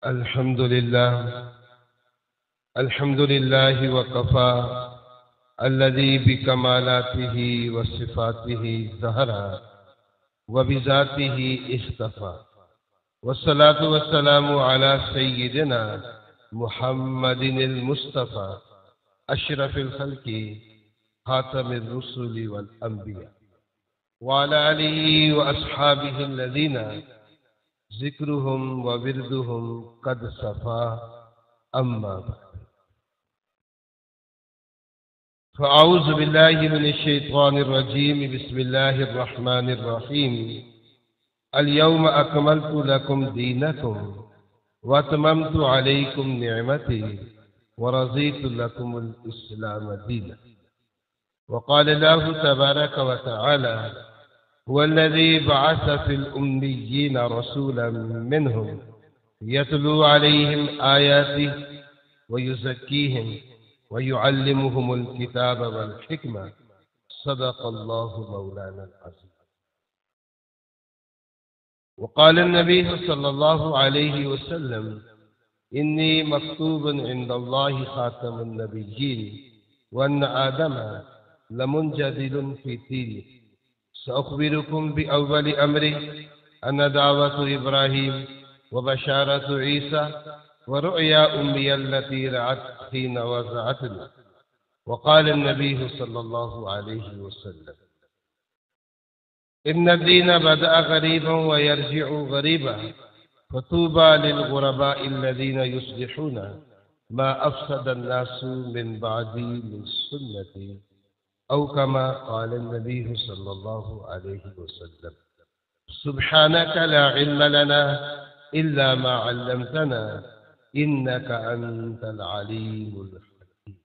الحمد لله الحمد لله وكفى الذي بكمالاته وصفاته ظهر وبذاته اختفى، والصلاة والسلام على سيدنا محمد المصطفى أشرف الخلق خاتم الرسل والأنبياء، وعلى آله وأصحابه الذين ذکرهم ووردهم قد صفا. اما بعد، فاعوذ بالله من الشیطان الرجیم. بسم اللہ الرحمن الرحیم. اليوم اکملت لکم دینکم واتممت علیکم نعمتی ورضیت لکم الاسلام دینا. وقال الله تبارك وتعالى: هو الذي بعث في الأميين رسولا منهم يتلو عليهم آياته ويزكيهم ويعلمهم الكتاب والحكمة. صدق الله مولانا العظيم. وقال النبي صلى الله عليه وسلم: إني مكتوب عند الله خاتم النبيين وأن آدم لمنجدل في تينه. سأخبركم بأول أمري أن دعوة إبراهيم وبشارة عيسى ورؤيا أمي التي رأت حين وضعتني. وقال النبي صلى الله عليه وسلم: إن الدين بدأ غريبا ويرجع غريبا، فطوبى للغرباء الذين يصلحون ما أفسد الناس من بعدي من سنتي، أو كما قال النبي صلى الله عليه وسلم. سبحانك لا علم لنا إلا ما علمتنا إنك أنت العليم الحكيم.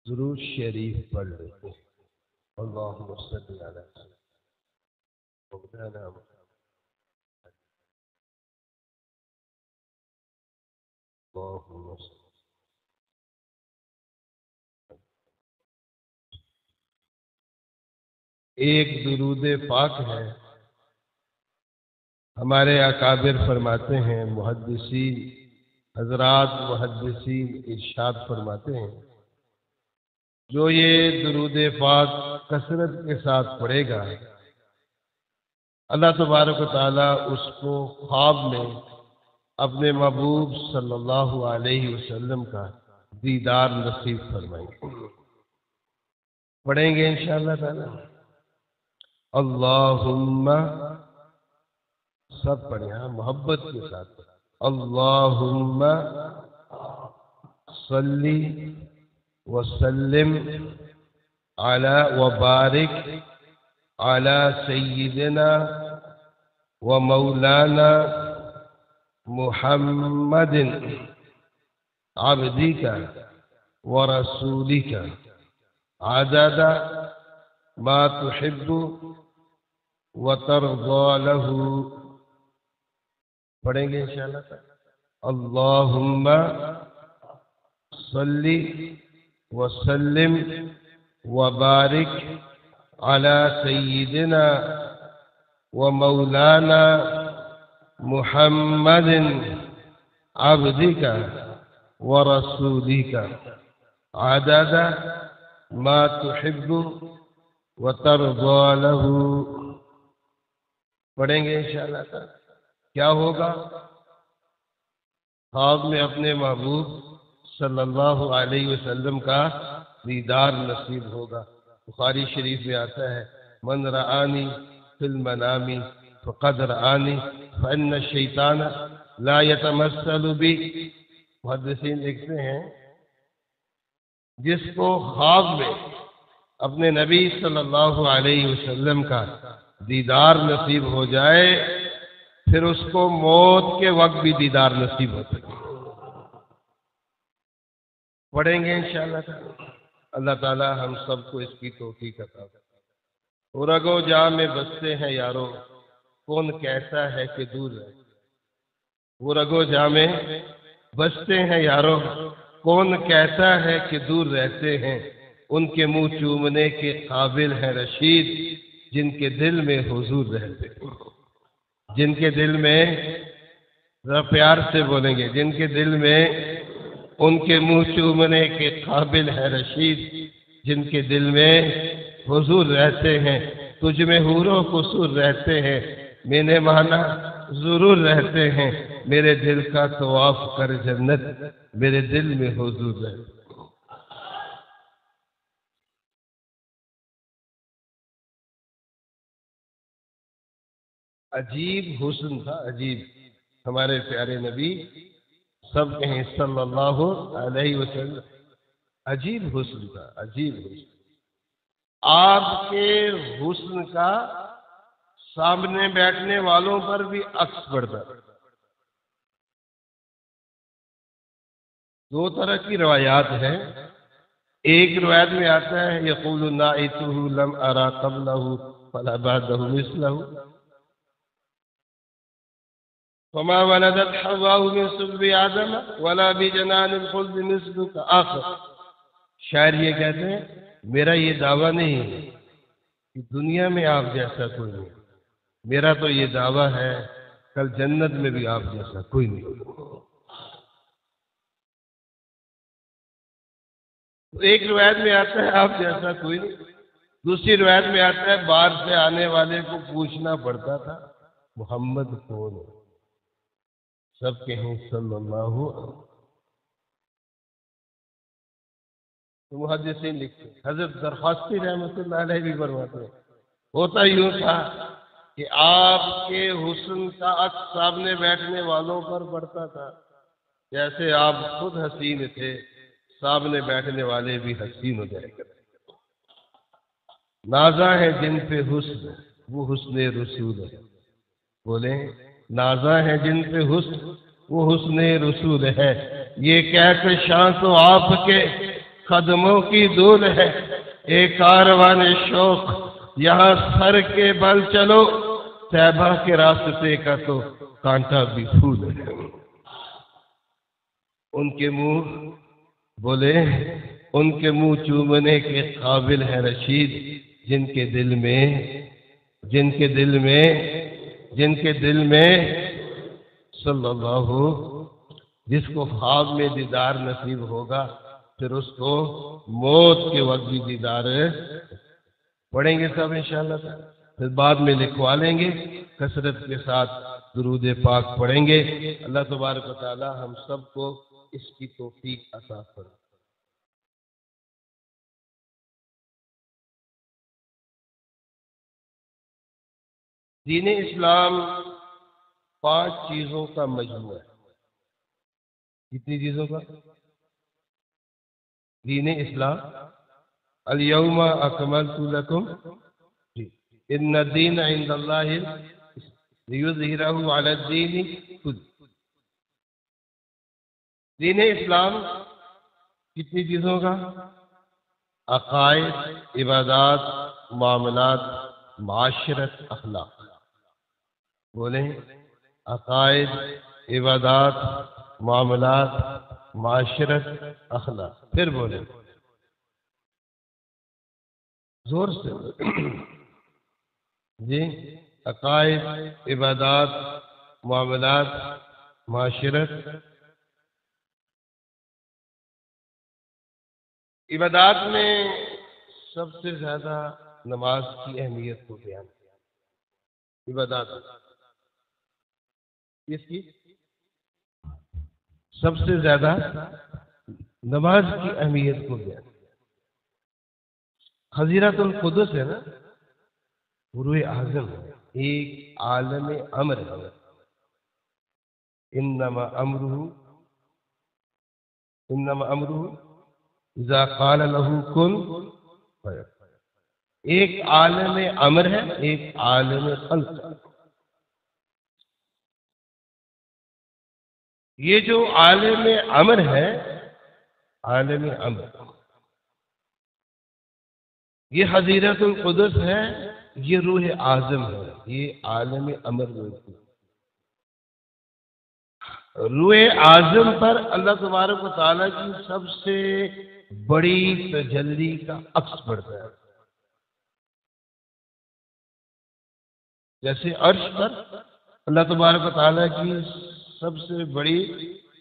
درود شریف پڑھ لیتے ہیں. اللهم صل على مولانا محمد. اللهم صل. ایک درود پاک ہے. ہمارے اکابر فرماتے ہیں، محدثین حضرات محدثین ارشاد فرماتے ہیں، جو یہ درود پاک کثرت کے ساتھ پڑھے گا، اللہ تبارک و تعالی اس کو خواب میں اپنے محبوب صلی اللہ علیہ وسلم کا دیدار نصیب فرمائیں گے. پڑھیں گے انشاءاللہ تعالی. اللہم، سب پڑھیں محبت کے ساتھ. اللہم صلی وسلم علی وبارک علی سیدنا ومولانا محمد عبدک ورسولک عدد ما تحب وترضى له. پڑھیں گے انشاءاللہ. اللہم صلی وسلم وبارک علی سیدنا ومولانا محمد عبدک ورسولک عدد ما تحب وترضى له. پڑھیں گے انشاءاللہ تعالی. کیا ہوگا؟ خواب میں اپنے محبوب صلی اللہ علیہ وسلم کا دیدار نصیب ہوگا. بخاری شریف میں آتا ہے: من رآنی فی المنام فقد رآنی فإن الشیطان لا يتمثل بی. محدثین لکھتے ہیں، جس کو خواب میں اپنے نبی صلی اللہ علیہ وسلم کا دیدار نصیب ہو جائے، پھر اس کو موت کے وقت بھی دیدار نصیب ہوتا ہے. پڑھیں گے انشاءاللہ تعالی. اللہ تعالی ہم سب کو اس کی توفیق عطا کرے. رگو جا میں بستے ہیں یارو، کون کیسا ہے کہ دور ہے. وہ رگو جا میں بستے ہیں یارو، کون کیسا ہے کہ دور رہتے ہیں. ان کے منہ چومنے کے قابل ہیں رشید، جن کے دل میں حضور رہتے، جن کے دل میں ذرا پیار سے بولیں گے، جن کے دل میں ان کے منہ چومنے کے قابل ہے رشید، جن کے دل میں حضور رہتے ہیں، تجھ میں حور و قصور رہتے ہیں، میں نے مانا ضرور رہتے ہیں، میرے دل کا طواف کر جنت، میرے دل میں حضور رہتے ہیں۔ عجیب حسن تھا، عجیب، ہمارے پیارے نبی سب کہیں صلی اللہ علیہ وسلم، عجیب حسن تھا، عجیب حسن۔ آپ کے حسن کا سامنے بیٹھنے والوں پر بھی عکس پڑتا۔ دو طرح کی روایات ہیں، ایک روایت میں آتا ہے یقول نائتہ لم ارا قبلہ فلا بعدہ مثلہ، فما ولدت حواء من صلب آدم ولا بجنان الخلد مثلك آخر۔ شاعر یہ کہتے ہیں میرا یہ دعویٰ نہیں ہے کہ دنیا میں آپ جیسا کوئی نہیں، میرا تو یہ دعویٰ ہے کل جنت میں بھی آپ جیسا کوئی نہیں۔ ایک روایت میں آتا ہے آپ جیسا کوئی نہیں، دوسری روایت میں آتا ہے باہر سے آنے والے کو پوچھنا پڑتا تھا محمد کون ہے، سب کہیں صلی اللہ علیہ وسلم۔ تو محدثین لکھتے ہیں، حضرت درخواستی رحمۃ اللہ علیہ بھی فرماتے ہیں ہوتا یوں تھا کہ آپ کے حسن کا عکس سامنے بیٹھنے والوں پر پڑتا تھا، جیسے آپ خود حسین تھے سامنے بیٹھنے والے بھی حسین ہو جائے کرتے۔ نازاں ہے جن پہ حسن وہ حسن رسول ہے، بولیں نازاں ہے جن پہ حسن وہ حسن رسول ہے، یہ کہکشاں تو آپ کے قدموں کی دھول ہے، ایک کاروان شوق یہاں سر کے بل چلو، طیبہ کے راستے کا تو کانٹا بھی پھول ہے۔ ان کے منہ بولے ان کے منہ چومنے کے قابل ہے رشید، جن کے دل میں صلی اللہ، جس کو خواب میں دیدار نصیب ہوگا پھر اس کو موت کے وقت بھی دیدار پڑھیں گے سب انشاءاللہ تعالی، پھر بعد میں لکھوا لیں گے، کثرت کے ساتھ درود پاک پڑھیں گے۔ اللہ تبارک و تعالی ہم سب کو اس کی توفیق عطا فرمائے۔ دین اسلام 5 چیزوں کا مجموعہ ہے۔ کتنی چیزوں کا؟ دین اسلام الیوم اکملت لکم ان الدین عند اللہ لیظہرہ علی الدین کلہ۔ دین اسلام کتنی چیزوں کا؟ عقائد، عبادات، معاملات، معاشرت، اخلاق۔ بولیں عقائد، عبادات، معاملات، معاشرت، اخلاق۔ پھر بولیں زور سے جی، عقائد، عبادات، معاملات، معاشرت۔ عبادات میں سب سے زیادہ نماز کی اہمیت کو بیان کیا۔ عبادات اس کی سب سے زیادہ نماز کی اہمیت کو بیان کیا۔ حضیرت القدس ہے نا، روح اعظم ہے، ایک عالم امر ہے۔ انما امرہ اذا قال له کن فیکون۔ ایک عالم امر ہے، ایک عالم خلق ہے۔ یہ جو عالم امر ہے، عالم امر، یہ حضیرت القدس ہے، یہ روح اعظم ہے، یہ عالم امر ہے۔ روح اعظم پر اللہ تبارک و تعالیٰ کی سب سے بڑی تجلی کا عکس پڑتا ہے۔ جیسے عرش پر اللہ تبارک و تعالیٰ کی سب سے بڑی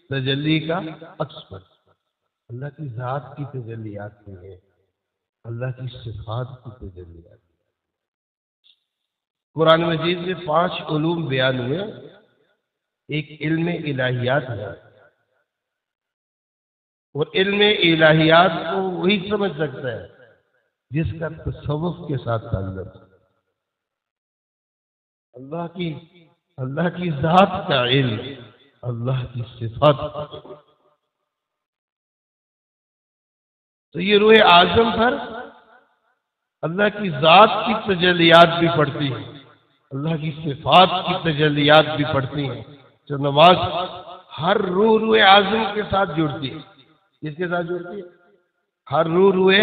تجلی کا عکس پر اللہ کی ذات کی تجلیات بھی ہیں، اللہ کی صفات کی تجلیات۔ قرآن مجید میں 5 علوم بیان ہوئے، ایک علم الہیات ہے، اور علم الہیات کو وہی سمجھ سکتا ہے جس کا تصوف کے ساتھ تعلق ہے۔ اللہ کی ذات کا علم، اللہ کی صفات کا علم۔ تو یہ روح اعظم پر اللہ کی ذات کی تجلیات بھی پڑتی ہیں، اللہ کی صفات کی تجلیات بھی پڑتی ہیں۔ جو نماز ہر روح اعظم کے ساتھ جڑتی ہے، کس کے ساتھ جڑتی ہے؟ ہر روح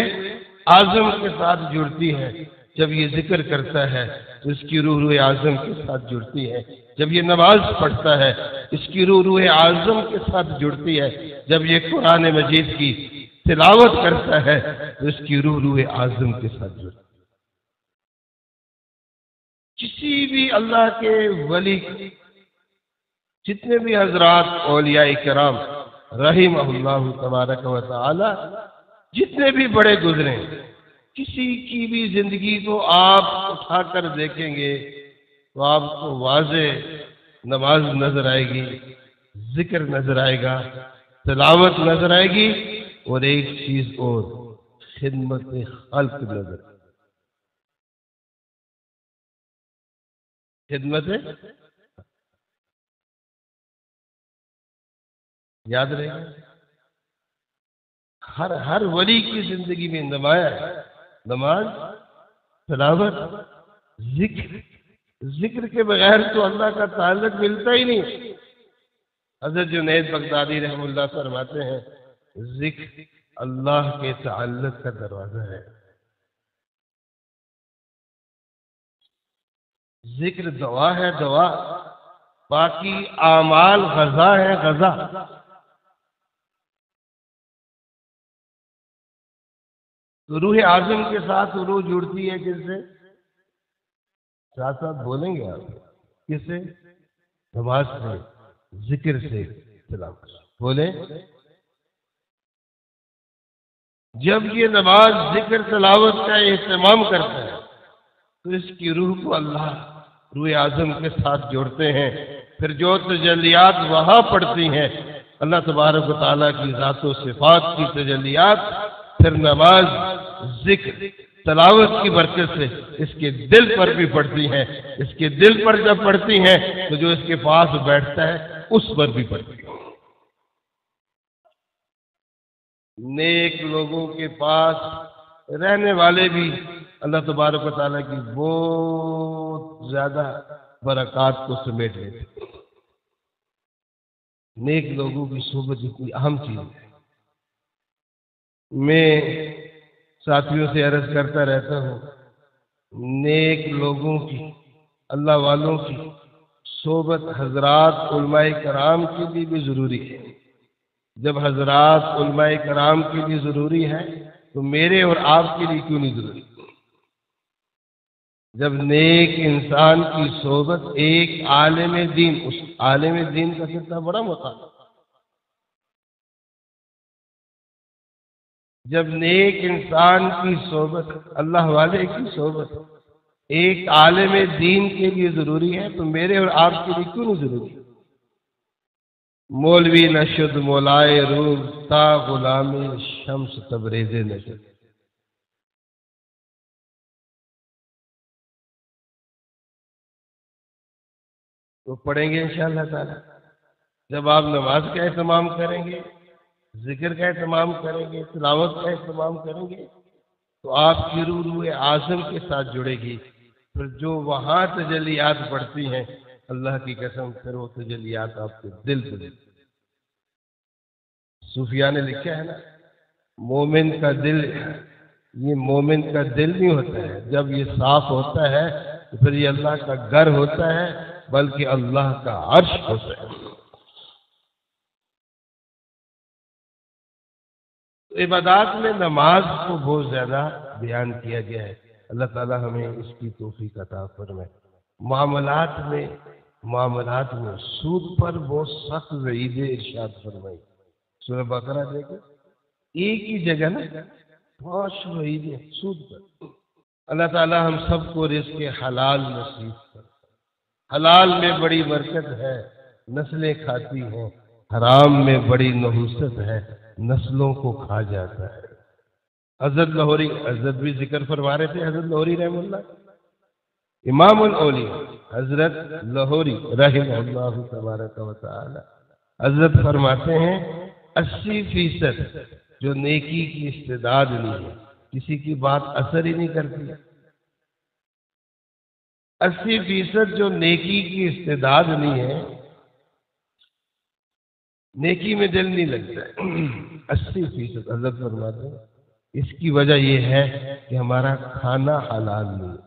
اعظم کے ساتھ جڑتی ہے۔ جب یہ ذکر کرتا ہے تو اس کی روح اعظم کے ساتھ جڑتی ہے، جب یہ نماز پڑھتا ہے اس کی روح اعظم کے ساتھ جڑتی ہے، جب یہ قرآن مجید کی تلاوت کرتا ہے تو اس کی روح اعظم کے ساتھ جڑتی ہے۔ کسی بھی اللہ کے ولی، جتنے بھی حضرات اولیاء کرام رحمہ اللہ تبارک و تعالی، جتنے بھی بڑے گزرے، کسی کی بھی زندگی کو آپ اٹھا کر دیکھیں گے تو آپ کو واضح نماز نظر آئے گی، ذکر نظر آئے گا، تلاوت نظر آئے گی، اور ایک چیز اور، خدمت خلق نظر آئے گی۔ خدمت یاد رہے گا، ہر ولی کی زندگی میں نمایاں ہے، نماز، تلاوت، ذکر کے بغیر تو اللہ کا تعلق ملتا ہی نہیں۔ حضرت جنید بغدادی رحمہ اللہ فرماتے ہیں ذکر اللہ کے تعلق کا دروازہ ہے۔ ذکر دوا ہے، دوا، باقی اعمال غذا ہے، غذا۔ تو روح اعظم کے ساتھ روح جڑتی ہے کس سے؟ ساتھ ساتھ بولیں گے آپ، کس سے؟ نماز سے، ذکر سے، تلاوت سے۔ بولیں، جب یہ نماز، ذکر، تلاوت کا اہتمام کرتا ہے تو اس کی روح کو اللہ روح اعظم کے ساتھ جوڑتے ہیں۔ پھر جو تجلیات وہاں پڑتی ہیں اللہ تبارک و تعالیٰ کی ذات و صفات کی تجلیات، پھر نماز، ذکر، تلاوت کی برکت سے اس کے دل پر بھی پڑتی ہیں۔ اس کے دل پر جب پڑتی ہیں تو جو اس کے پاس بیٹھتا ہے اس پر بھی پڑتی ہیں۔ نیک لوگوں کے پاس رہنے والے بھی اللہ تبارک و تعالیٰ کی بہت زیادہ برکات کو سمیٹ لیتے ہیں۔ نیک لوگوں کی صحبت اتنی اہم چیز ہے۔ میں ساتھیوں سے عرض کرتا رہتا ہوں، نیک لوگوں کی، اللہ والوں کی صحبت حضرات علماء کرام کے لیے بھی ضروری ہے۔ جب حضرات علماء کرام کے لیے ضروری ہے تو میرے اور آپ کے لیے کیوں نہیں ضروری؟ جب نیک انسان کی صحبت ایک عالم دین، اس عالم دین کا کتنا بڑا مقام ہے۔ جب نیک انسان کی صحبت، اللہ والے کی صحبت ایک عالم دین کے لیے ضروری ہے تو میرے اور آپ کے لیے کیوں نہیں ضروری؟ مولوی نشد مولائے روح تا غلام شمس تبریز نشد۔ تو پڑھیں گے انشاءاللہ تعالی۔ جب آپ نماز کا اہتمام کریں گے، ذکر کا اہتمام کریں گے، تلاوت کا اہتمام کریں گے تو آپ کی روح اعظم کے ساتھ جڑے گی۔ پھر جو وہاں تجلیات پڑتی ہیں اللہ کی قسم، پھر وہ تجلیات آپ کے دل پہ۔ صوفیاء نے لکھا ہے نا، مومن کا دل، یہ مومن کا دل نہیں ہوتا ہے، جب یہ صاف ہوتا ہے تو پھر یہ اللہ کا گھر ہوتا ہے، بلکہ اللہ کا عرش ہوتا ہے۔ عبادات میں نماز کو بہت زیادہ بیان کیا گیا ہے۔ اللہ تعالی ہمیں اس کی توفیق عطا فرمائے۔ معاملات میں معاملات میں سود پر بہت سخت وعیدیں ارشاد فرمائی. سورہ بقرہ دیکھیں، ایک ہی جگہ نا 5 وعیدیں سود پر. اللہ تعالی ہم سب کو رزق حلال نصیب کر. حلال میں بڑی برکت ہے، نسلیں کھاتی ہیں. حرام میں بڑی نحوست ہے، نسلوں کو کھا جاتا ہے. حضرت لاہوری، حضرت بھی ذکر فرما رہے تھے، حضرت لاہوری رحمہ اللہ، امام الاولیاء حضرت لاہوری رحمہ اللہ تبارک و تعالی، حضرت فرماتے ہیں 80% جو نیکی کی استعداد نہیں ہے، کسی کی بات اثر ہی نہیں کرتی. 80% جو نیکی کی استعداد نہیں ہے، نیکی میں دل نہیں لگتا ہے. 80% حضرت فرماتے ہیں اس کی وجہ یہ ہے کہ ہمارا کھانا حلال نہیں.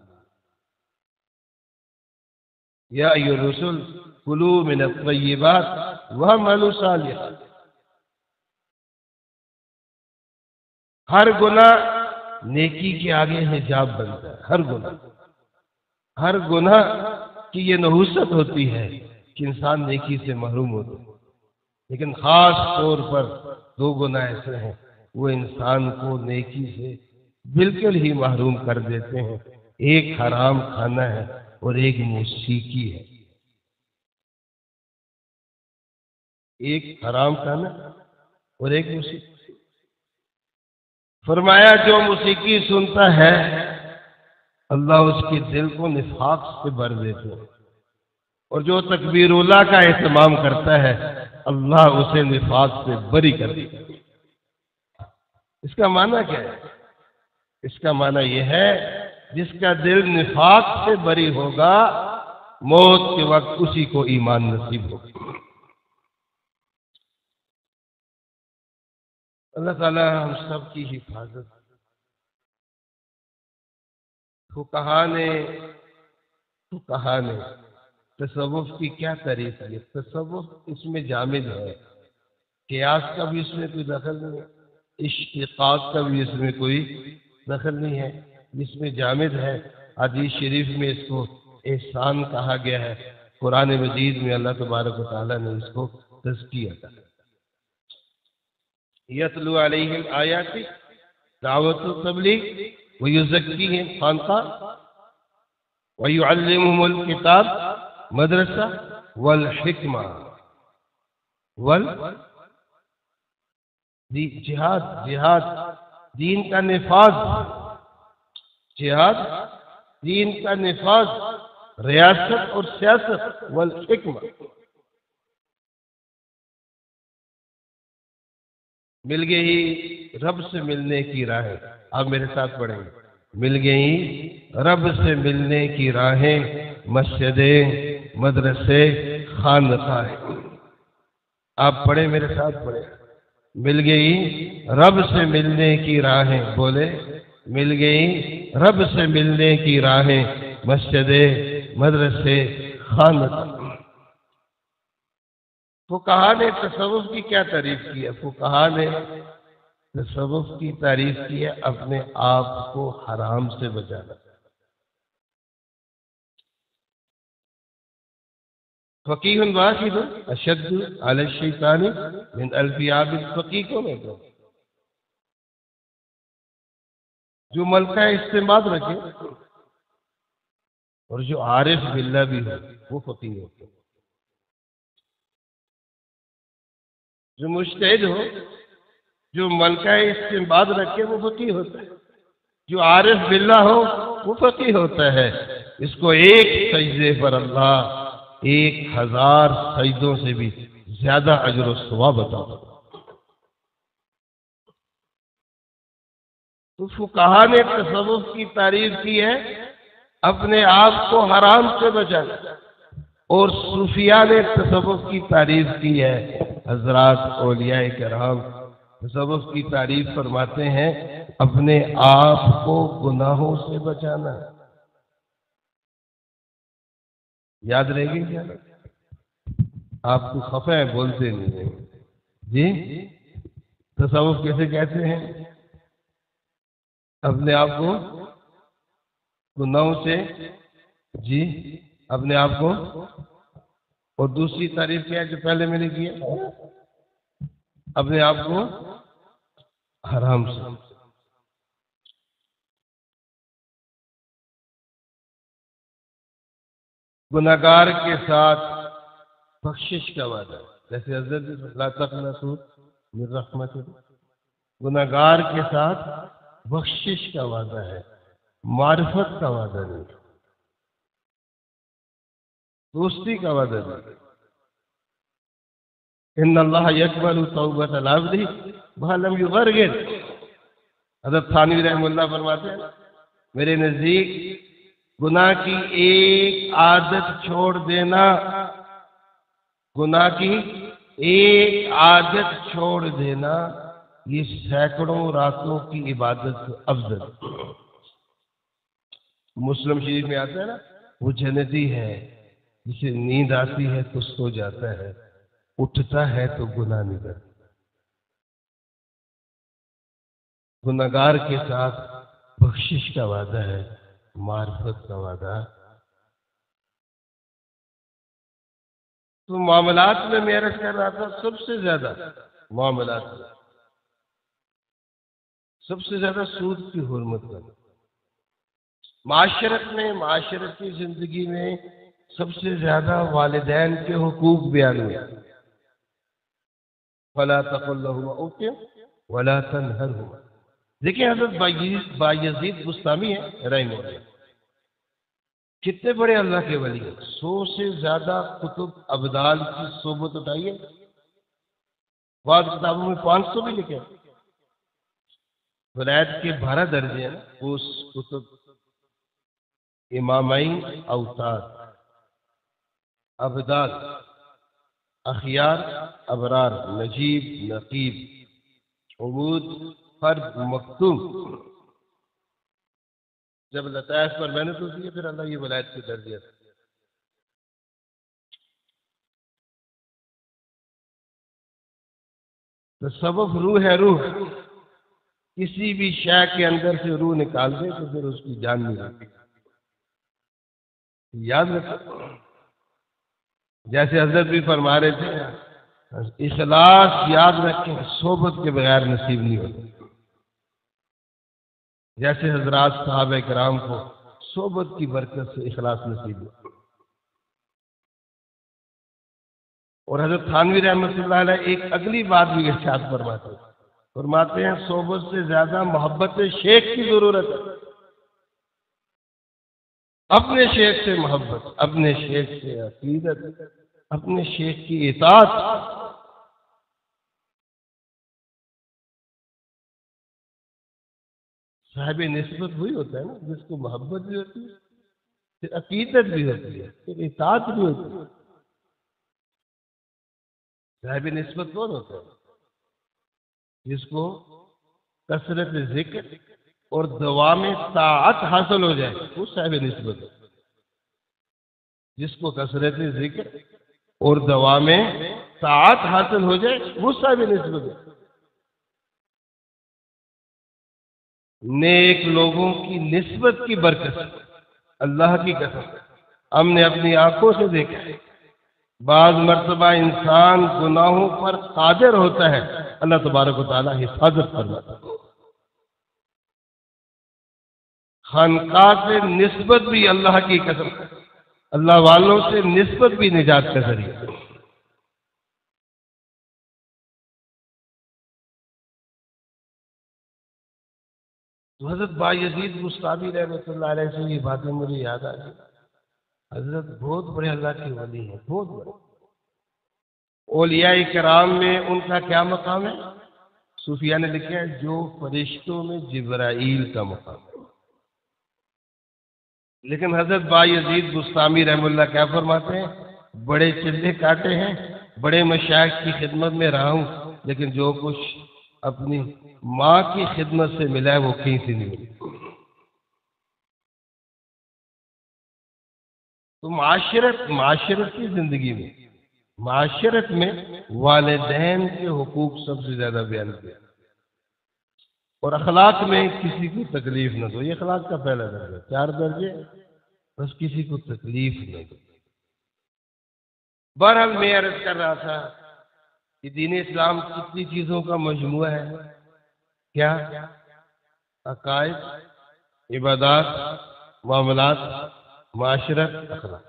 یا ایھا الرسل کلوا من الطیبات واعملوا صالحا. ہر گناہ نیکی کے آگے حجاب بنتا ہے. ہر گناہ کی یہ نحوست ہوتی ہے کہ انسان نیکی سے محروم ہوتا ہے. لیکن خاص طور پر 2 گناہ ایسے ہیں وہ انسان کو نیکی سے بالکل ہی محروم کر دیتے ہیں. ایک حرام کھانا ہے اور ایک موسیقی ہے. ایک حرام کھانا اور ایک موسیقی. فرمایا جو موسیقی سنتا ہے اللہ اس کے دل کو نفاق سے بھر دیتے ہیں، اور جو تکبیر اللہ کا اہتمام کرتا ہے اللہ اسے نفاق سے بری کر دیتا ہے. اس کا معنی کیا ہے؟ اس کا معنی یہ ہے جس کا دل نفاق سے بری ہوگا موت کے وقت اسی کو ایمان نصیب ہوگا. اللہ تعالی ہم سب کی حفاظت. فقہا نے تصوف کی کیا تعریف کی؟ تصوف اس میں جامد ہے، قیاس کا بھی اس میں کوئی دخل نہیں ہے، اشتقاق کا بھی اس میں کوئی دخل نہیں ہے، اس میں جامد ہے. حدیث شریف میں اس کو احسان کہا گیا ہے. قرآن مجید میں اللہ تبارک و تعالیٰ نے اس کو تزکیہ کیا. یتلو علیہم آیاتی دعوت التبلیغ ویزکیہم خانقاہ ویعلمہم الکتاب مدرسہ والحکمہ جہاد دین کا نفاذ، جہاد دین کا نفاذ، ریاست اور سیاست والحکمہ. مل گئی رب سے ملنے کی راہیں. آپ میرے ساتھ پڑھیں گے. مل گئی رب سے ملنے کی راہیں، مسجدیں، مدرسے، خانقاہیں. آپ پڑھیں میرے ساتھ پڑھیں. مل گئی رب سے ملنے کی راہیں، بولے مل گئی رب سے ملنے کی راہیں، مسجدیں، مدرسے، خانقاہیں. فقہا نے تصوف کی کیا تعریف کی ہے؟ فقہا نے تصوف کی تعریف کی ہے اپنے آپ کو حرام سے بچانا. فقیہ واحد اشد علی الشیطان من الف عابد. فقیہ کون ہے؟ جو ملکہ استنباط رکھے اور جو عارف باللہ بھی ہو وہ فقیہ ہوتے ہیں. جو مجتہد ہو، جو ملکہ استنباط رکھے وہ فقیہ ہوتا ہے. جو عارف باللہ ہو وہ فقیہ ہوتا ہے. اس کو ایک سجدے پر اللہ 1000 سجدوں سے بھی زیادہ اجر و ثواب عطا کرتا ہے. تو فقہا نے تصوف کی تعریف کی ہے اپنے آپ کو حرام سے بچانا، اور صوفیاء نے تصوف کی تعریف کی ہے. حضرات اولیاء کرام تصوف کی تعریف فرماتے ہیں اپنے آپ کو گناہوں سے بچانا. یاد رہے گی کیا؟ آپ کو خفا ہے بولتے نہیں ہیں جی. تصوف کیسے کہتے ہیں؟ اپنے آپ کو گناہوں سے، جی اپنے آپ کو اور دوسری تعریف کیا ہے جو پہلے میں نے کی ہے؟ اپنے آپ کو حرام سے. گناہگار کے ساتھ بخشش کا وعدہ ہے، جیسے حضرت لا تقنطوا من رحمت اللہ. گناہگار کے ساتھ بخشش کا وعدہ ہے، معرفت کا وعدہ نہیں، دوستی کا وعدہ نہیں. ان اللہ یقبل توبۃ العبد ما لم یغرغر. حضرت تھانوی رحمہ اللہ فرماتے ہیں میرے نزدیک گناہ کی ایک عادت چھوڑ دینا، گناہ کی ایک عادت چھوڑ دینا یہ سینکڑوں راتوں کی عبادت سے افضل. مسلم شریف میں آتا ہے نا، وہ جنتی ہے جسے نیند آتی ہے تو سو جاتا ہے، اٹھتا ہے تو گناہ نہیں کرتا. گناہگار کے ساتھ بخشش کا وعدہ ہے، معرفت کا وعدہ. تو معاملات میں عرض کر رہا تھا سب سے زیادہ معاملات میں سب سے زیادہ سود کی حرمت کرنا. معاشرت میں، معاشرتی زندگی میں سب سے زیادہ والدین کے حقوق بیان ہوئے. فلا تقل لهما اف ولا تنهرهما. دیکھیں حضرت بایزید بستامی ہے رحمہ اللہ، کتنے بڑے اللہ کے ولی ہیں. 100 سے زیادہ کتب ابدال کی صحبت اٹھائی ہے، بعض کتابوں میں 500 بھی لکھے. ولایت کے 12 درجے ہیں اس کتب، امامین، اوتاد، ابدال، اخیار، ابرار، نجیب، نقیب، عبود، فرد، مکتوم. جب لطائف پر محنت ہوتی ہے پھر اللہ یہ ولایت کے درجے. تو سبب روح ہے. روح کسی بھی شے کے اندر سے روح نکال دے تو پھر اس کی جان نہیں رہتی. یاد رکھو، جیسے حضرت بھی فرما رہے تھے اخلاص یاد رکھیں صحبت کے بغیر نصیب نہیں ہوتا. جیسے حضرات صحابہ کرام کو صحبت کی برکت سے اخلاص نصیب ہوا. اور حضرت تھانوی رحمۃ اللہ علیہ ایک اگلی بات بھی ارشاد فرماتے ہیں صحبت سے زیادہ محبت شیخ کی ضرورت ہے. اپنے شیخ سے محبت، اپنے شیخ سے عقیدت، اپنے شیخ کی اطاعت. صاحب نسبت وہی ہوتا ہے نا جس کو محبت بھی ہوتی ہے، پھر عقیدت بھی ہوتی ہے، پھر اطاعت بھی ہوتی ہے. صاحب نسبت کون ہوتا ہے؟ جس کو کثرت ذکر اور دوام طاعت حاصل ہو جائے وہ صاحب نسبت ہے. جس کو کثرت ذکر اور دوام طاعت حاصل ہو جائے وہ صاحب نسبت ہے. نیک لوگوں کی نسبت کی برکت، اللہ کی قسم ہم نے اپنی آنکھوں سے دیکھا ہے. بعض مرتبہ انسان گناہوں پر قادر ہوتا ہے، اللہ تبارک و تعالی حفاظت فرماتا ہے. خانقاہ سے نسبت بھی اللہ کی قسم، اللہ والوں سے نسبت بھی نجات کا ذریعہ. تو حضرت بایزید بستامی رحمۃ اللہ علیہ سے یہ باتیں مجھے یاد آ گئی. حضرت بہت بڑے اللہ کے ولی ہیں، بہت بڑے. اولیاء کرام میں ان کا کیا مقام ہے؟ صوفیہ نے لکھا ہے جو فرشتوں میں جبرائیل کا مقام ہے. لیکن حضرت بایزید بستامی رحمہ اللہ کیا فرماتے ہیں؟ بڑے چلے کاٹے ہیں، بڑے مشائخ کی خدمت میں رہا ہوں، لیکن جو کچھ اپنی ماں کی خدمت سے ملا ہے وہ کہیں سے نہیں ملا. تو معاشرت کی زندگی میں، معاشرت میں والدین کے حقوق سب سے زیادہ بیان کیا. اور اخلاق میں کسی کو تکلیف نہ دو، یہ اخلاق کا پہلا درجہ. 4 درجے، بس کسی کو تکلیف نہ دو. بہرحال میں عرض کر رہا تھا کہ دین اسلام کتنی چیزوں کا مجموعہ ہے. کیا؟ عقائد، عبادات، معاملات، معاشرت، اخلاق.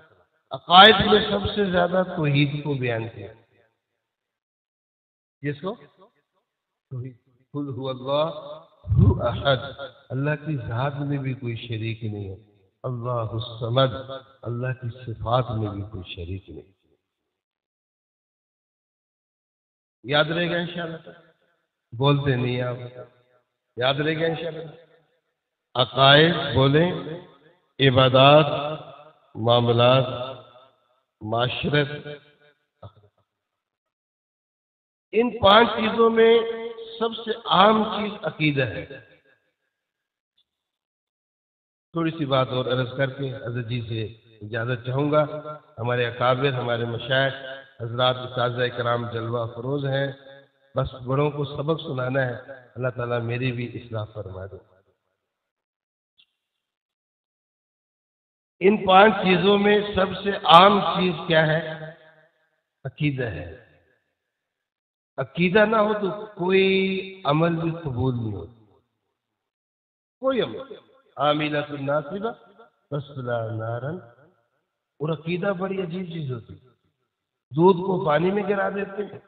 عقائد میں سب سے زیادہ توحید کو بیان کیا. جس کو توحید، قل هو اللہ احد، اللہ کی ذات میں بھی کوئی شریک نہیں ہے. اللہ الصمد، اللہ کی صفات میں بھی کوئی شریک نہیں. یاد رہے گا انشاءاللہ؟ بولتے نہیں آپ، یاد رہے گا انشاءاللہ. عقائد بولیں، عبادات، معاملات، معاشرت. ان 5 چیزوں میں سب سے عام چیز عقیدہ ہے. تھوڑی سی بات اور عرض کر کے حضرت جی سے اجازت چاہوں گا. ہمارے اکابر، ہمارے مشائخ حضرات اساتذہ کرام جلوہ فروز ہیں، بس بڑوں کو سبق سنانا ہے. اللہ تعالیٰ میری بھی اصلاح فرما دے. ان 5 چیزوں میں سب سے عام چیز کیا ہے؟ عقیدہ ہے. عقیدہ نہ ہو تو کوئی عمل بھی قبول نہیں ہوتا. کوئی عمل. عاملۃ ناصبہ تصلی نارا. اور عقیدہ بڑی عجیب چیز ہوتی ہے. دودھ کو پانی میں گرا دیتے ہیں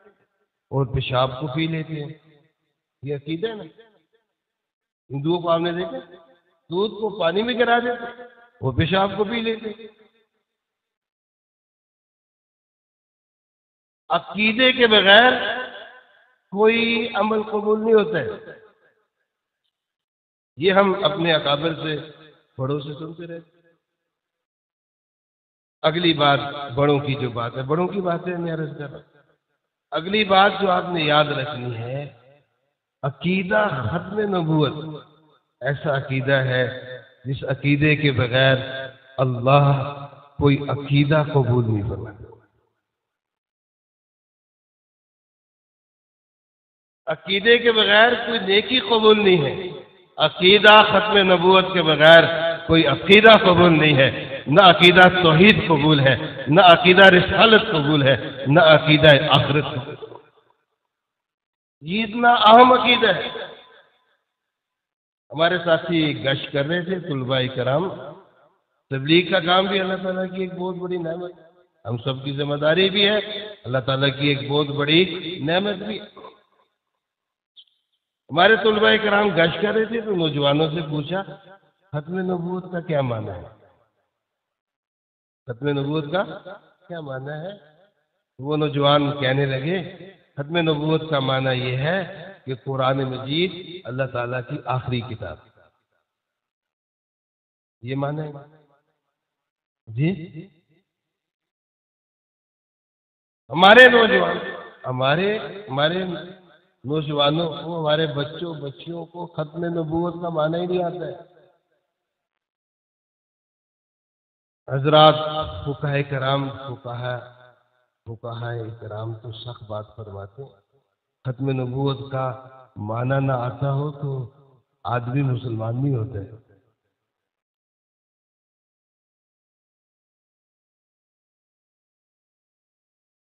اور پیشاب کو پی لیتے ہیں. یہ عقیدہ ہے نا. ہندوؤں کو آپ نے دیکھا، دودھ کو پانی میں گرا دیتے ہیں، وہ پیشاب کو پی لیتے ہیں. عقیدے کے بغیر کوئی عمل قبول نہیں ہوتا ہے. یہ ہم اپنے اکابر سے، بڑوں سے سنتے رہتے. اگلی بات بڑوں کی جو بات ہے، بڑوں کی باتیں میں عرض کر رہا ہوں. اگلی بات جو آپ نے یاد رکھنی ہے، عقیدہ ختم نبوت ایسا عقیدہ ہے جس عقیدے کے بغیر اللہ کوئی عقیدہ قبول نہیں فرماتا. عقیدے کے بغیر کوئی نیکی قبول نہیں ہے. عقیدہ ختم نبوت کے بغیر کوئی عقیدہ قبول نہیں ہے. نہ عقیدہ توحید قبول ہے، نہ عقیدہ رسالت قبول ہے، نہ عقیدہ آخرت قبول. یہ اتنا اہم عقیدہ ہے. ہمارے ساتھی گشت کر رہے تھے طلباء کرام. تبلیغ کا کام بھی اللہ تعالیٰ کی ایک بہت بڑی نعمت ہے. ہم سب کی ذمہ داری بھی ہے، اللہ تعالیٰ کی ایک بہت بڑی نعمت بھی ہے. ہمارے طلباء کرام گشت کر رہے تھے تو نوجوانوں سے پوچھا ختم نبوت کا کیا معنی ہے؟ ختم نبوت کا کیا معنی ہے؟ وہ نوجوان کہنے لگے ختم نبوت کا معنی یہ ہے کہ قرآن مجید اللہ تعالیٰ کی آخری کتاب. یہ معنی ہے جی. ہمارے نوجوانوں کو، ہمارے بچیوں کو ختم نبوت کا معنی ہی نہیں آتا ہے. حضرات فقہائے کرام تو سخت بات فرماتے ہیں. ختم نبوت کا معنی نہ آتا ہو تو آدمی مسلمان نہیں ہوتا ہے.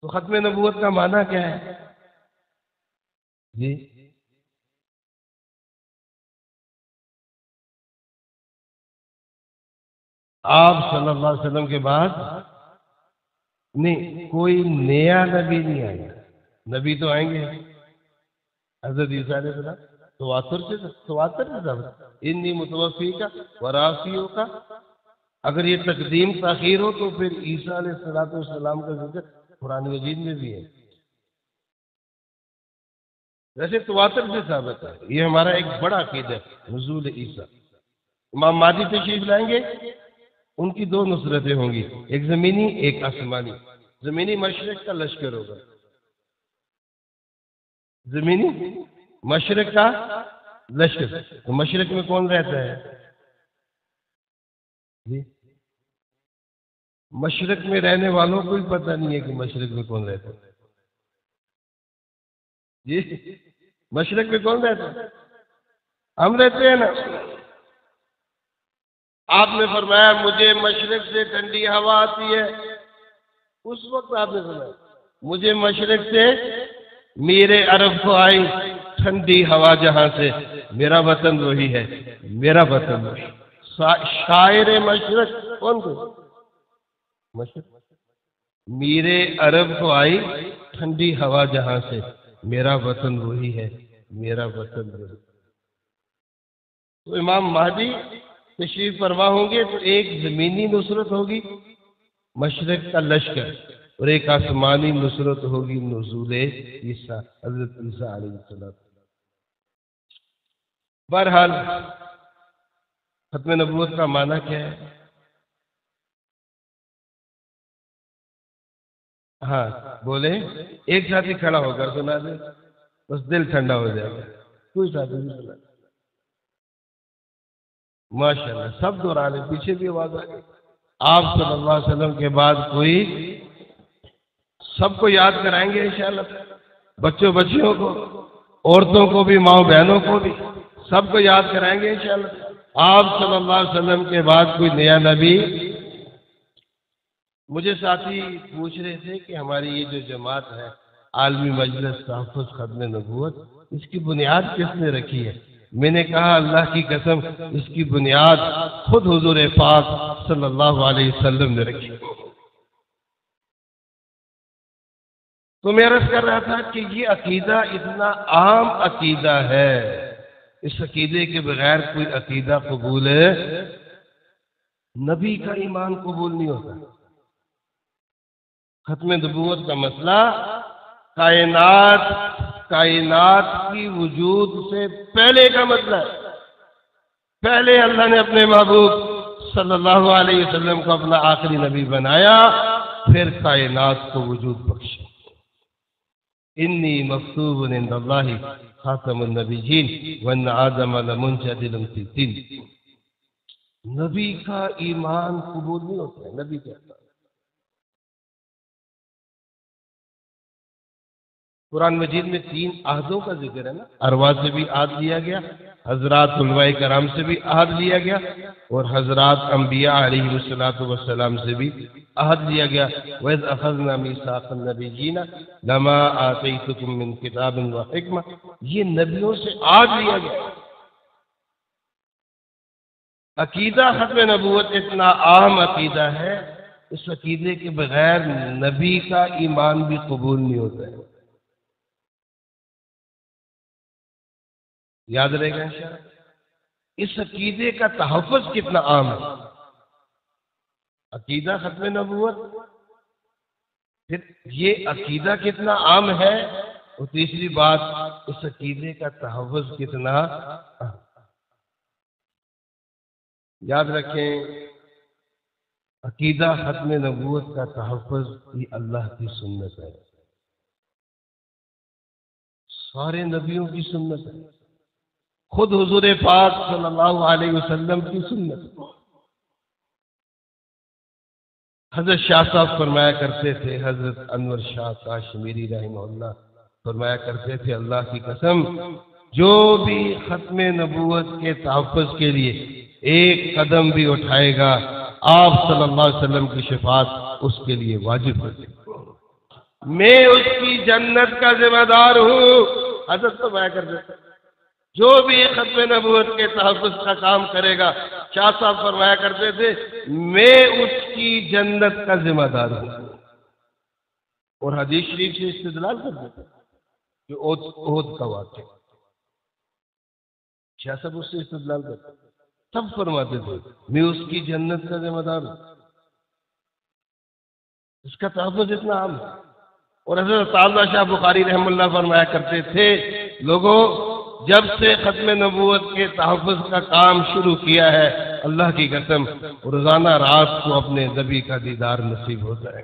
تو ختم نبوت کا معنی کیا ہے جی؟ آپ صلی اللہ علیہ وسلم کے بعد نہیں کوئی نیا نبی نہیں آئے گا. نبی تو آئیں گے. حضرت عیسیٰ علیہ السلام تواتر سے انی متوفی کا ورافیوں کا. اگر یہ تقدیم تاخیر ہو تو پھر عیسیٰ علیہ السلام کا ذکر قرآن مجید میں بھی ہے. ویسے تواتر سے ثابت ہے. یہ ہمارا ایک بڑا عقیدہ ہے نزول عیسیٰ. امام مہدی تشریف لائیں گے، ان کی 2 نصرتیں ہوں گی، ایک زمینی ایک آسمانی. زمینی مشرق کا لشکر ہوگا. زمینی مشرق کا لشکر. تو مشرق میں کون رہتا ہے جی؟ مشرق میں رہنے والوں کو ہی پتہ نہیں ہے کہ مشرق میں کون رہتا ہے جی. مشرق میں کون رہتا ہے؟ ہم رہتے ہیں نا. آپ نے فرمایا مجھے مشرق سے ٹھنڈی ہوا آتی ہے، اس وقت آپ نے سنا مجھے مشرق سے میرے عرب کو آئی ٹھنڈی ہوا جہاں سے، میرا وطن وہی ہے، میرا وطن وہی۔ شاعر مشرق کون کو؟ مشرق میرے عرب کو آئی ٹھنڈی ہوا جہاں سے، میرا وطن وہی ہے، میرا وطن وہی۔ تو امام مہدی تشریف فرما ہوں گے تو ایک زمینی نصرت ہوگی مشرق کا لشکر، اور ایک آسمانی نصرت ہوگی نزول عیسیٰ، حضرت عیسیٰ علیہ السلام۔ بہرحال ختم نبوت کا معنی کیا ہے؟ ہاں بولے، ایک ساتھی کھڑا ہو کر سنا دے، بس دل ٹھنڈا ہو جائے گا۔ کوئی ساتھی نہیں سنا؟ ماشاءاللہ سب دہرانے، پیچھے بھی آواز آ گئی۔ آپ صلی اللہ علیہ وسلم کے بعد کوئی؟ سب کو یاد کرائیں گے انشاءاللہ، بچوں بچیوں کو، عورتوں کو بھی، ماؤں بہنوں کو بھی، سب کو یاد کرائیں گے انشاءاللہ۔ آپ صلی اللہ علیہ وسلم کے بعد کوئی نیا نبی؟ مجھے ساتھی پوچھ رہے تھے کہ ہماری یہ جو جماعت ہے عالمی مجلس تحفظ ختم نبوت، اس کی بنیاد کس نے رکھی ہے؟ میں نے کہا اللہ کی قسم اس کی بنیاد خود حضور پاک صلی اللہ علیہ وسلم نے رکھی۔ تو میں عرض کر رہا تھا کہ یہ عقیدہ اتنا عام عقیدہ ہے، اس عقیدے کے بغیر کوئی عقیدہ قبول ہے، نبی کا ایمان قبول نہیں ہوتا۔ ختم نبوت کا مسئلہ کائنات کی وجود سے پہلے کا مسئلہ ہے۔ پہلے اللہ نے اپنے محبوب صلی اللہ علیہ وسلم کو اپنا آخری نبی بنایا، پھر کائنات کو وجود بخشا۔ انی مکتوب عند اللہ خاتم النبیین وان آدم لمنجدل فی الدین۔ نبی کا ایمان قبول نہیں ہوتا ہے، نبی کہتا ہے۔ قرآن مجید میں 3 عہدوں کا ذکر ہے نا، ارواح سے بھی عہد لیا گیا، حضرات علماء کرام سے بھی عہد لیا گیا، اور حضرات انبیاء علیہ السلام سے بھی عہد لیا گیا۔ وَإِذْ أَخَذْنَا مِيثَاقَ النَّبِيِّينَ لَمَا آتَيْتُكُم مِّن كِتَابٍ وَحِكْمَةٍ، یہ نبیوں سے عہد لیا گیا۔ عقیدہ ختم نبوت اتنا عام عقیدہ ہے، اس عقیدے کے بغیر نبی کا ایمان بھی قبول نہیں ہوتا ہے۔ یاد رہے گا انشاءاللہ۔ اس عقیدے کا تحفظ کتنا عام ہے، عقیدہ ختم نبوت، پھر یہ عقیدہ کتنا عام ہے، اور تیسری بات اس عقیدے کا تحفظ کتنا عام۔ یاد رکھیں عقیدہ ختم نبوت کا تحفظ یہ اللہ کی سنت ہے، سارے نبیوں کی سنت ہے، خود حضور پاک صلی اللہ علیہ وسلم کی سنت۔ حضرت شاہ صاحب فرمایا کرتے تھے، حضرت انور شاہ کاشمیری رحمہ اللہ فرمایا کرتے تھے، اللہ کی قسم جو بھی ختم نبوت کے تحفظ کے لیے ایک قدم بھی اٹھائے گا، آپ صلی اللہ علیہ وسلم کی شفاعت اس کے لیے واجب ہے۔ میں اس کی جنت کا ذمہ دار ہوں۔ حضرت فرمایا کرتے تھے جو بھی ختم نبوت کے تحفظ کا کام کرے گا، شاہ صاحب فرمایا کرتے تھے میں اس کی جنت کا ذمہ دار ہوں۔ اور حدیث شریف سے استدلال کرتے تھے جو احد کا واقعہ، شاہ صاحب اس سے استدلال کرتے تھے، سب فرماتے تھے میں اس کی جنت کا ذمہ دار ہوں۔ اس کا تحفظ اتنا عام ہے۔ اور حضرت تعالیٰ شاہ بخاری رحمہ اللہ فرمایا کرتے تھے لوگوں جب سے ختم نبوت کے تحفظ کا کام شروع کیا ہے، اللہ کی قسم روزانہ رات کو اپنے نبی کا دیدار نصیب ہوتا ہے۔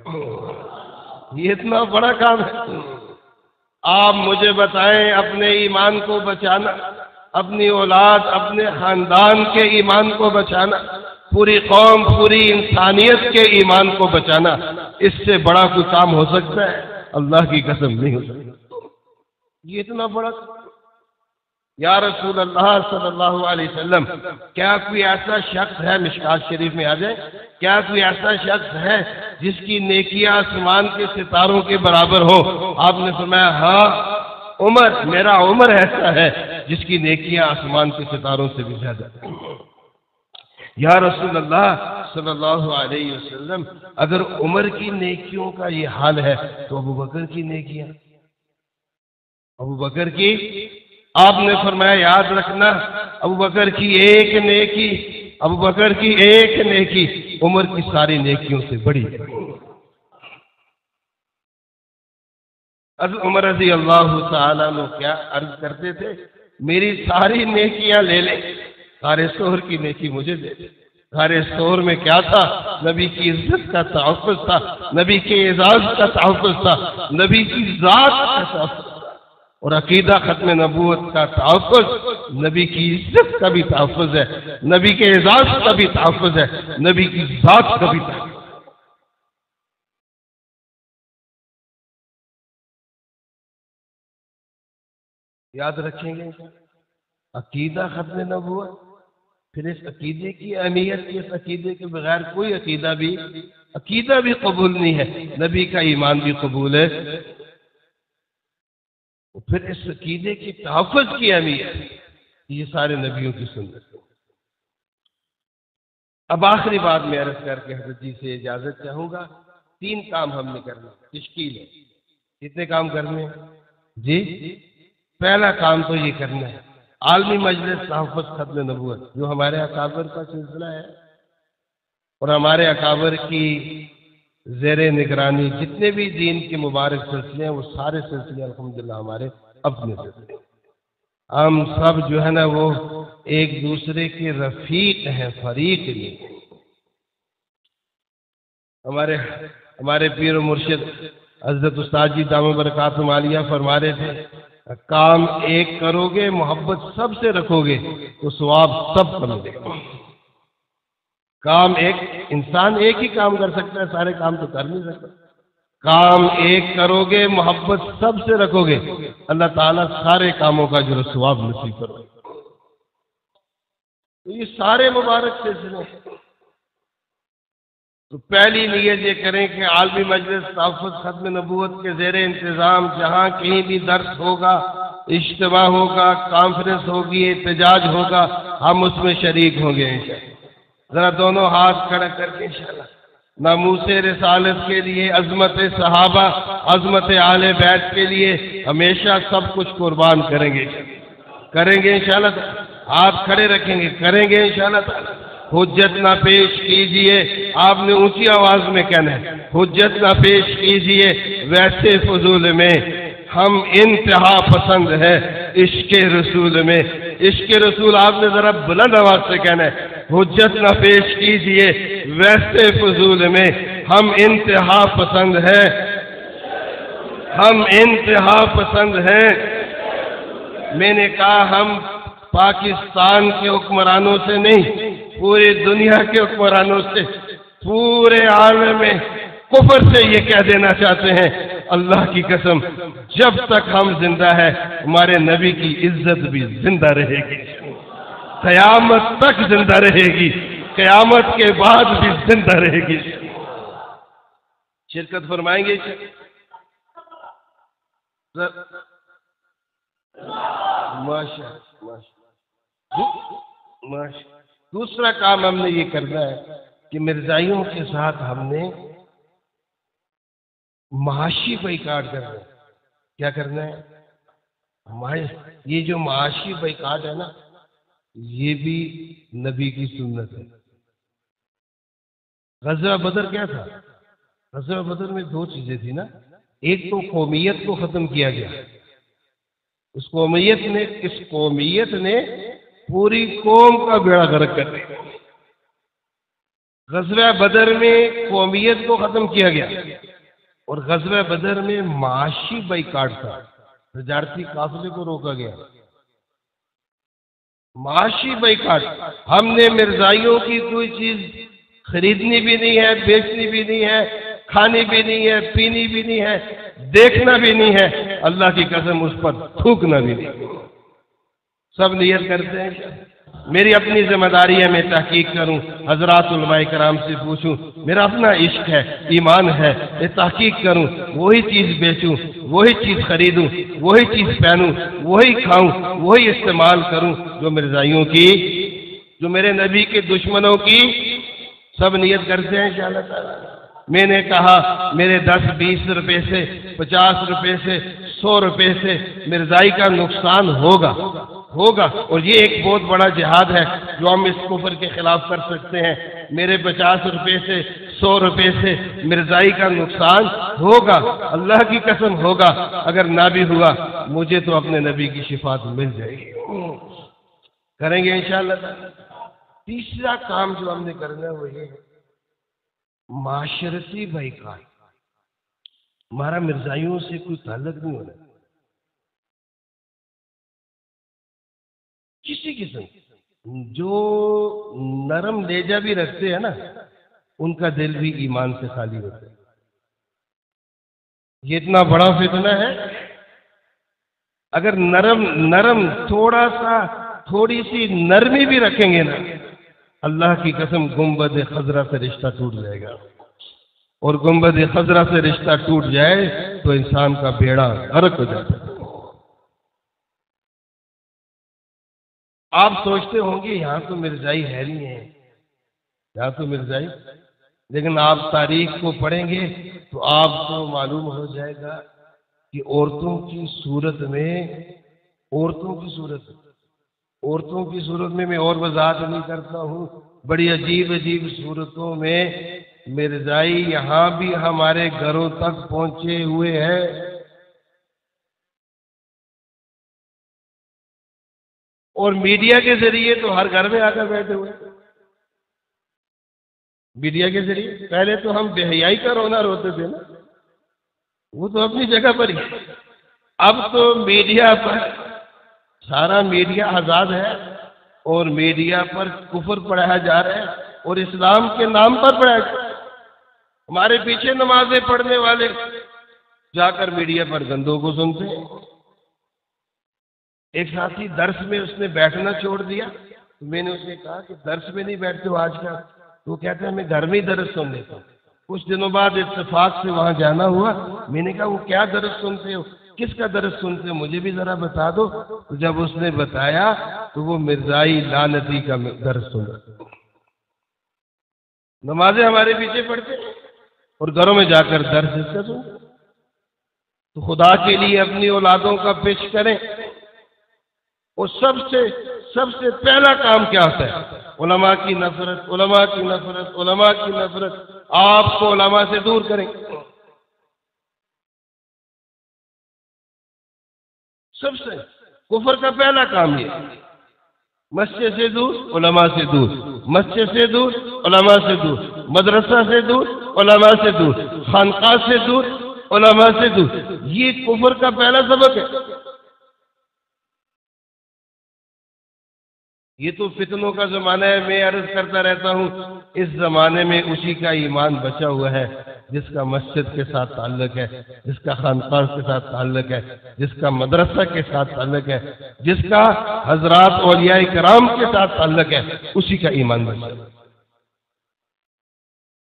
یہ اتنا بڑا کام ہے۔ آپ مجھے بتائیں اپنے ایمان کو بچانا، اپنی اولاد، اپنے خاندان کے ایمان کو بچانا، پوری قوم، پوری انسانیت کے ایمان کو بچانا، اس سے بڑا کوئی کام ہو سکتا ہے؟ اللہ کی قسم نہیں ہو سکتا۔ یہ اتنا بڑا یا رسول اللہ صلی اللہ علیہ وسلم، کیا کوئی ایسا شخص ہے، مشکات شریف میں آ جائے، کیا کوئی ایسا شخص ہے جس کی نیکیاں آسمان کے ستاروں کے برابر ہو؟ آپ نے فرمایا ہاں عمر، میرا عمر ایسا ہے جس کی نیکیاں آسمان کے ستاروں سے بھی زیادہ ہیں۔ یا رسول اللہ صلی اللہ علیہ وسلم، اگر عمر کی نیکیوں کا یہ حال ہے تو ابو بکر کی نیکیاں، ابو بکر کی، آپ نے فرمایا یاد رکھنا، ابو بکر کی ایک نیکی، ابو بکر کی ایک نیکی عمر کی ساری نیکیوں سے بڑی ہے۔ عمر رضی اللہ تعالیٰ عنہ کیا عرض کرتے تھے، میری ساری نیکیاں لے لیں، غار ثور کی نیکی مجھے دے دے۔ غار ثور میں کیا تھا؟ نبی کی عزت کا تحفظ تھا، نبی کے اعزاز کا تحفظ تھا، نبی کی ذات کا تحفظ تھا، اور عقیدہ ختم نبوت کا تحفظ، نبی کی عزت کا بھی تحفظ ہے، نبی کے اعزاز کا بھی تحفظ ہے، نبی کی ذات کا بھی تحفظ۔ یاد رکھیں گے عقیدہ ختم نبوت، پھر اس عقیدے کی اہمیت، اس عقیدے کے بغیر کوئی عقیدہ بھی قبول نہیں ہے، نبی کا ایمان بھی قبول ہے، پھر اس عقیدے کی تحفظ کی اہمیت، یہ سارے نبیوں کی سنت ہے۔ اب آخری بات میں عرض کر کے حضرت جی سے اجازت چاہوں گا، 3 کام ہم نے کرنا تشکیل ہے۔ کتنے کام کرنے ہیں جی؟ پہلا کام تو یہ کرنا ہے عالمی مجلس تحفظ ختم نبوت، جو ہمارے اکابر کا سلسلہ ہے اور ہمارے اکابر کی زیر نگرانی جتنے بھی دین کے مبارک سلسلے ہیں، وہ سارے سلسلے الحمدللہ ہمارے اپنے سلسلے، ہم سب جو ہے نا وہ ایک دوسرے کے رفیق ہیں، فریق نہیں۔ ہمارے پیر و مرشد حضرت استاد جی دامت برکاتہم عالیہ فرما رہے تھے، کام ایک کرو گے، محبت سب سے رکھو گے تو ثواب سب کو ملے گا۔ کام ایک، انسان ایک ہی کام کر سکتا ہے، سارے کام تو کر نہیں سکتا۔ کام ایک کرو گے، محبت سب سے رکھو گے، اللہ تعالیٰ سارے کاموں کا جو ثواب نصیب کرو گے۔ تو یہ سارے مبارک سلسلے ہیں۔ تو پہلی نیت یہ کریں کہ عالمی مجلس تحفظ ختم نبوت کے زیر انتظام جہاں کہیں بھی درس ہوگا، اجتماع ہوگا، کانفرنس ہوگی، احتجاج ہوگا، ہم اس میں شریک ہوں گے انشاءاللہ۔ ذرا دونوں ہاتھ کھڑا کر کے انشاءاللہ ناموس رسالت کے لیے، عظمت صحابہ، عظمت اہل بیت کے لیے ہمیشہ سب کچھ قربان کریں گے انشاءاللہ۔ ہاتھ کھڑے رکھیں گے، کریں گے انشاءاللہ۔ حجت نہ پیش کیجئے، آپ نے اونچی آواز میں کہنا ہے، حجت نہ پیش کیجئے ویسے فضول میں، ہم انتہا پسند ہیں عشق رسول میں۔ عشق رسول آپ نے ذرا بلند آواز سے کہنا ہے، حجت نہ پیش کیجئے ویسے فضول میں، ہم انتہا پسند ہیں، ہم انتہا پسند ہیں۔ میں نے کہا ہم پاکستان کے حکمرانوں سے نہیں، پوری دنیا کے حکمرانوں سے، پورے عالم میں کفر سے یہ کہہ دینا چاہتے ہیں، اللہ کی قسم جب تک ہم زندہ ہیں ہمارے نبی کی عزت بھی زندہ رہے گی، قیامت تک زندہ رہے گی، قیامت کے بعد بھی زندہ رہے گی۔ شرکت فرمائیں گے؟ دوسرا کام ہم نے یہ کرنا ہے کہ مرزائیوں کے ساتھ ہم نے معاشی بائیکاٹ کرنا ہے۔ کیا کرنا ہے؟ یہ جو معاشی بائیکاٹ ہے نا، یہ بھی نبی کی سنت ہے۔ غزوہ بدر کیا تھا؟ غزوہ بدر میں 2 چیزیں تھی نا، ایک تو قومیت کو ختم کیا گیا، اس قومیت نے پوری قوم کا بیڑا غرق کر دیا۔ غزوہ بدر میں قومیت کو ختم کیا گیا، اور غزوہ بدر میں معاشی بائیکاٹ تھا، تجارتی قافلے کو روکا گیا۔ معاشی بائیکاٹ، ہم نے مرزائیوں کی کوئی چیز خریدنی بھی نہیں ہے، بیچنی بھی نہیں ہے، کھانی بھی نہیں ہے، پینی بھی نہیں ہے، دیکھنا بھی نہیں ہے، اللہ کی قسم اس پر تھوکنا بھی نہیں۔ سب نیت کرتے ہیں. میری اپنی ذمہ داری ہے میں تحقیق کروں، حضرات علماء کرام سے پوچھوں، میرا اپنا عشق ہے، ایمان ہے، میں تحقیق کروں، وہی چیز بیچوں، وہی چیز خریدوں، وہی چیز پہنوں، وہی کھاؤں، وہی استعمال کروں جو مرزائیوں کی، جو میرے نبی کے دشمنوں کی. سب نیت کرتے ہیں انشاءاللہ تعالی. میں نے کہا میرے 10-20 روپے سے، 50 روپے سے، 100 روپے سے مرزائی کا نقصان ہوگا. اور یہ ایک بہت بڑا جہاد ہے جو ہم اس کفر کے خلاف کر سکتے ہیں. میرے 50 روپے سے، 100 روپے سے مرزائی کا نقصان ہوگا، اللہ کی قسم ہوگا. اگر نہ بھی ہوا مجھے تو اپنے نبی کی شفاعت مل جائے گی. کریں گے انشاءاللہ. تیسرا کام جو ہم نے کرنا ہے وہ یہ ہے معاشرتی بائیکاٹ. ہمارا مرزائیوں سے کوئی تعلق نہیں ہونا کسی قسم. جو نرم لیجا بھی رکھتے ہیں نا ان کا دل بھی ایمان سے خالی ہوتا ہے. یہ اتنا بڑا فتنہ ہے. اگر نرم تھوڑی سی نرمی بھی رکھیں گے نا اللہ کی قسم گنبد خضرا سے رشتہ ٹوٹ جائے گا. اور گنبد خضرا سے رشتہ ٹوٹ جائے تو انسان کا بیڑا غرق ہو جاتا ہے. آپ سوچتے ہوں گے یہاں تو مرزائی ہے نہیں ہے، یہاں تو مرزائی، لیکن آپ تاریخ کو پڑھیں گے تو آپ کو معلوم ہو جائے گا کہ عورتوں کی صورت میں اور وضاحت نہیں کرتا ہوں، بڑی عجیب صورتوں میں مرزائی یہاں بھی ہمارے گھروں تک پہنچے ہوئے ہیں. اور میڈیا کے ذریعے تو ہر گھر میں آ کر بیٹھے ہوئے. میڈیا کے ذریعے پہلے تو ہم بے حیائی کا رونا روتے تھے نا، وہ تو اپنی جگہ پر ہی. اب تو میڈیا پر سارا میڈیا آزاد ہے اور میڈیا پر کفر پڑھایا جا رہا ہے اور اسلام کے نام پر پڑھایا جا رہا ہے. ہمارے پیچھے نمازیں پڑھنے والے جا کر میڈیا پر گندوں کو سنتے ہیں. ایک ساتھی درس میں اس نے بیٹھنا چھوڑ دیا تو میں نے اسے کہا کہ درس میں نہیں بیٹھتے ہو آج کل؟ تو وہ کہتے ہیں میں گھر میں ہی درس سن لیتا ہوں. کچھ دنوں بعد اتفاق سے وہاں جانا ہوا. میں نے کہا وہ کیا درس سنتے ہو، کس کا درس سنتے ہو، مجھے بھی ذرا بتا دو. تو جب اس نے بتایا تو وہ مرزائی لعنتی کا درس سنا. نمازیں ہمارے پیچھے پڑھتے اور گھروں میں جا کر درس اس کا سنتے. تو خدا کے لیے اپنی اولادوں کا پیش کریں. اور سب سے پہلا کام کیا ہوتا ہے؟ علماء کی نفرت. آپ کو علماء سے دور کریں. سب سے کفر کا پہلا کام یہ مسجد سے دور، علماء سے دور، مسجد سے دور، علماء سے دور، مدرسہ سے دور، علماء سے دور، خانقاہ سے دور، علماء سے دور. یہ کفر کا پہلا سبق ہے. یہ تو فتنوں کا زمانہ ہے. میں عرض کرتا رہتا ہوں اس زمانے میں اسی کا ایمان بچا ہوا ہے جس کا مسجد کے ساتھ تعلق ہے، جس کا خانقاہ کے ساتھ تعلق ہے، جس کا مدرسہ کے ساتھ تعلق ہے، جس کا حضرات اولیاء کرام کے ساتھ تعلق ہے، اسی کا ایمان بچا.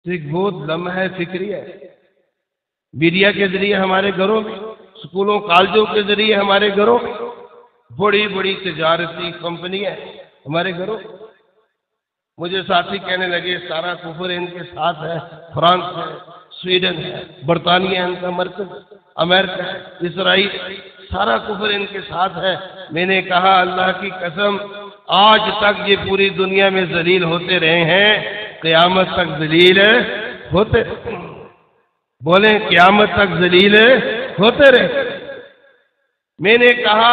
ایک بہت لمحہ فکری ہے. میڈیا کے ذریعے ہمارے گھروں میں، سکولوں کالجوں کے ذریعے ہمارے گھروں میں، بڑی تجارتی کمپنیاں ہمارے گھروں. مجھے ساتھی کہنے لگے سارا کفر ان کے ساتھ ہے، فرانس ہے، سویڈن ہے، برطانیہ ان کا مرکز، امریکہ ہے، اسرائیل، سارا کفر ان کے ساتھ ہے. میں نے کہا اللہ کی قسم آج تک یہ پوری دنیا میں ذلیل ہوتے رہے ہیں، قیامت تک ذلیل ہوتے. بولیں قیامت تک ذلیل ہوتے رہے. میں نے کہا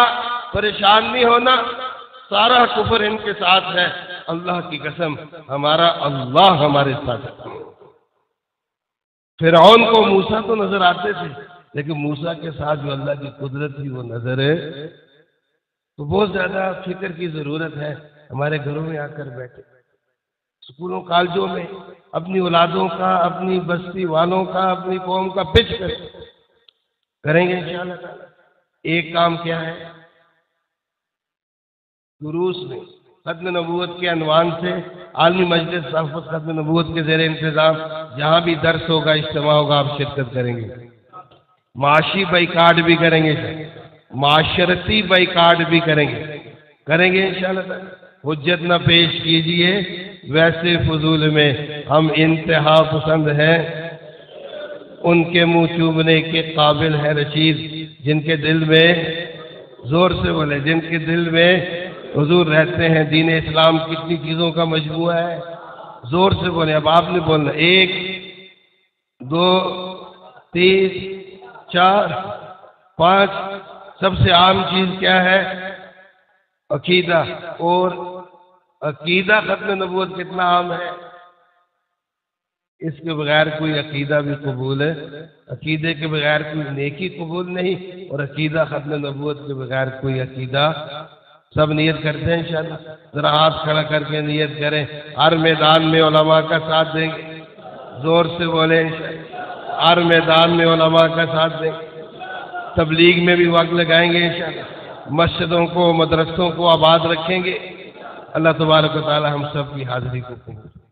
پریشان نہیں ہونا، سارا کفر ان کے ساتھ ہے. اللہ کی قسم ہمارا اللہ ہمارے ساتھ ہے. فرعون کو موسیٰ تو نظر آتے تھے لیکن موسیٰ کے ساتھ جو اللہ کی قدرت تھی وہ نظر ہے. تو بہت زیادہ فکر کی ضرورت ہے. ہمارے گھروں میں آ کر بیٹھے، سکولوں کالجوں میں اپنی اولادوں کا، اپنی بستی والوں کا، اپنی قوم کا پچ کریں گے انشاءاللہ. ایک کام کیا ہے؟ دروس میں ختم نبوت کے عنوان سے عالمی مجلس تحفظ ختم نبوت کے زیر انتظام جہاں بھی درس ہوگا، اجتماع ہوگا، آپ شرکت کریں گے۔ معاشی بائیکاٹ بھی کریں گے، معاشرتی بائیکاٹ بھی کریں گے انشاءاللہ۔ حجت نہ پیش کیجئے ویسے فضول میں، ہم انتہا پسند ہیں، ان کے منہ چومنے کے قابل ہے رشید، جن کے دل میں، زور سے بولے، جن کے دل میں حضور رہتے ہیں۔ دین اسلام کتنی چیزوں کا مجموعہ ہے، زور سے بولے، اب آپ نے بولنا، 1 2 3 4 5۔ سب سے عام چیز کیا ہے؟ عقیدہ۔ اور عقیدہ ختم نبوت کتنا عام ہے؟ اس کے بغیر کوئی عقیدہ بھی قبول ہے، عقیدے کے بغیر کوئی نیکی قبول نہیں، اور عقیدہ ختم نبوت کے بغیر کوئی عقیدہ۔ سب نیت کرتے ہیں انشاءاللہ؟ ذرا ہاتھ کھڑا کر کے نیت کریں، ہر میدان میں علماء کا ساتھ دیں گے، زور سے بولیں انشاءاللہ، ہر میدان میں علماء کا ساتھ دیں گے، تبلیغ میں بھی وقت لگائیں گے انشاءاللہ، مسجدوں کو، مدرسوں کو آباد رکھیں گے۔ اللہ تبارک و تعالی ہم سب کی حاضری کو قبول